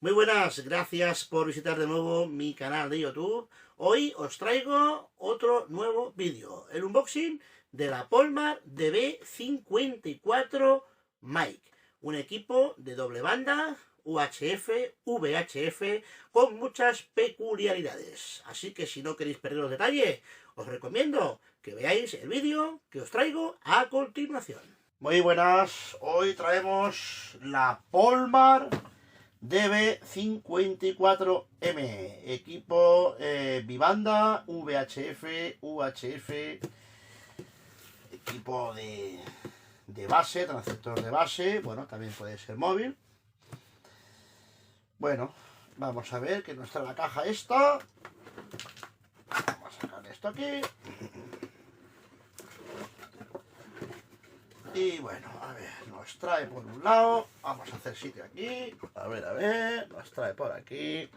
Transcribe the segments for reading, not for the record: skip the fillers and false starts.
Muy buenas, gracias por visitar de nuevo mi canal de YouTube. Hoy os traigo otro nuevo vídeo, el unboxing de la Polmar DB54 Mic, un equipo de doble banda, UHF, VHF, con muchas peculiaridades. Así que si no queréis perder los detalles, os recomiendo que veáis el vídeo que os traigo a continuación. Muy buenas, hoy traemos la Polmar DB54M, equipo bibanda, VHF, UHF, equipo de base, transceptor de base, bueno, también puede ser móvil. Bueno, vamos a ver que nos trae la caja esta. Vamos a sacar esto aquí. Y bueno, a ver, nos trae por un lado, vamos a hacer sitio aquí, a ver, nos trae por aquí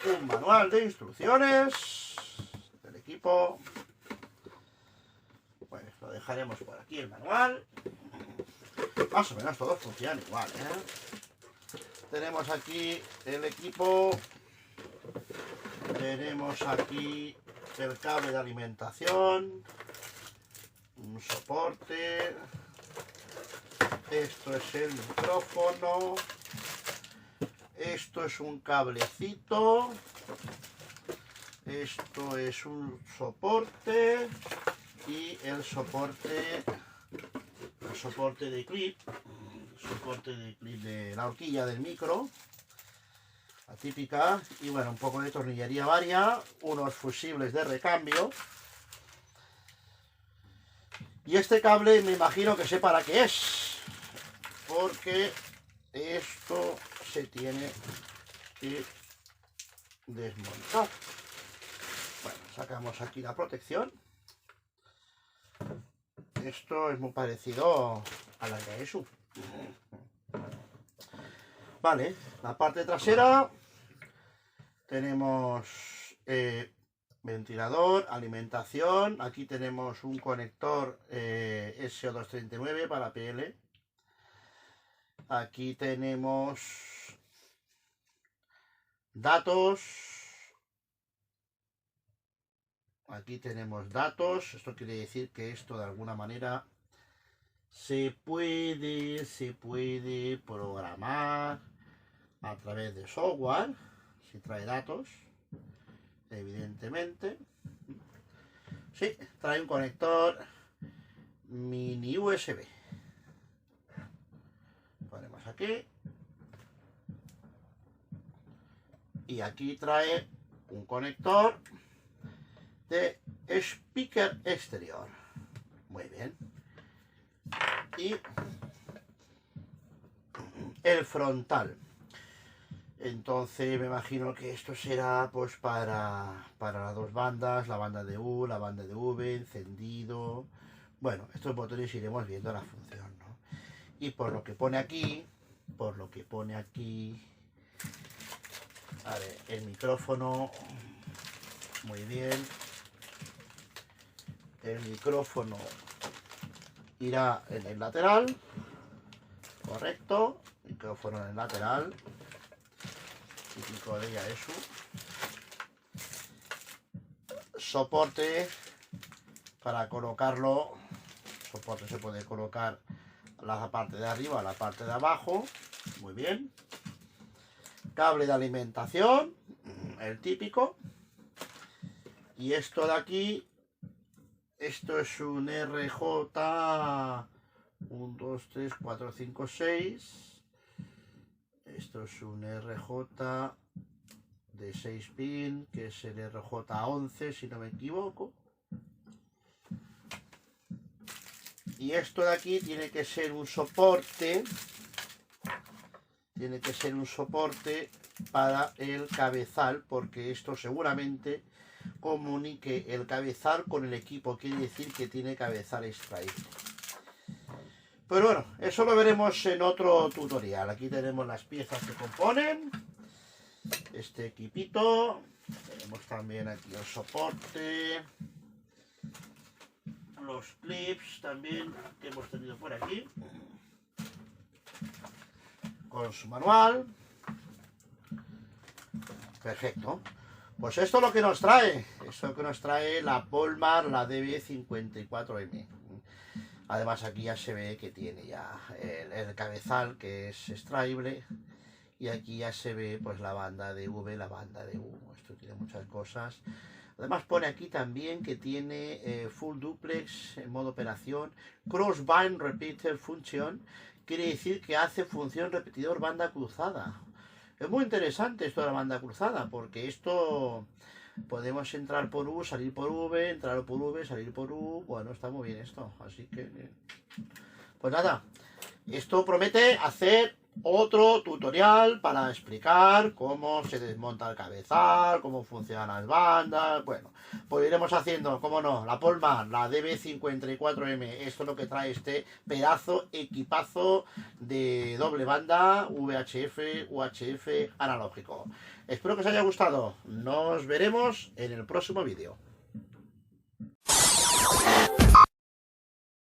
un manual de instrucciones del equipo. Pues lo dejaremos por aquí el manual. Más o menos todos funcionan igual, ¿eh? Tenemos aquí el equipo, tenemos aquí el cable de alimentación, un soporte, esto es el micrófono, esto es un cablecito, esto es un soporte y el soporte de clip, de la horquilla del micro, la típica, y bueno, un poco de tornillería varia, unos fusibles de recambio. Y este cable me imagino que sé para qué es, porque esto se tiene que desmontar. Bueno, sacamos aquí la protección. Esto es muy parecido a la de ESU. Vale, la parte trasera tenemos ventilador, alimentación. Aquí tenemos un conector SO239 para PL. Aquí tenemos datos. Aquí tenemos datos. Esto quiere decir que esto de alguna manera se puede programar a través de software. Si trae datos, evidentemente. Sí, trae un conector mini USB. Ponemos aquí. Y aquí trae un conector de speaker exterior. Muy bien. Y el frontal. Entonces me imagino que esto será pues para las dos bandas, la banda de U, la banda de V, encendido. Bueno, estos botones iremos viendo la función, ¿no? Y por lo que pone aquí, a ver, el micrófono, muy bien. El micrófono irá en el lateral, correcto, micrófono en el lateral, típico de ella eso. Soporte para colocarlo, soporte se puede colocar la parte de arriba, la parte de abajo, muy bien. Cable de alimentación, el típico. Y esto de aquí, esto es un RJ 1, 2, 3, 4, 5, 6. Esto es un RJ de 6 pin, que es el RJ11 si no me equivoco. Y esto de aquí tiene que ser un soporte. Tiene que ser un soporte para el cabezal, porque esto seguramente comunique el cabezal con el equipo, quiere decir que tiene cabezal extraíble. Pero bueno, eso lo veremos en otro tutorial. Aquí tenemos las piezas que componen este equipito. Tenemos también aquí el soporte. los clips también que hemos tenido por aquí, con su manual. Perfecto. Pues esto es lo que nos trae. Esto es lo que nos trae la Polmar, la DB54M. Además aquí ya se ve que tiene ya el cabezal, que es extraíble. Y aquí ya se ve pues la banda de V, la banda de U. Esto tiene muchas cosas. Además pone aquí también que tiene full duplex en modo operación, crossband repeater function. Quiere decir que hace función repetidor banda cruzada. Es muy interesante esto de la banda cruzada, porque esto podemos entrar por U, salir por V, entrar por V, salir por U. Bueno, está muy bien esto, así que... Pues nada, esto promete hacer otro tutorial para explicar cómo se desmonta el cabezal, cómo funcionan las bandas. Bueno, pues iremos haciendo, como no, la Polmar, la DB54M. Esto es lo que trae este pedazo, equipazo de doble banda, VHF, UHF analógico. Espero que os haya gustado. Nos veremos en el próximo vídeo.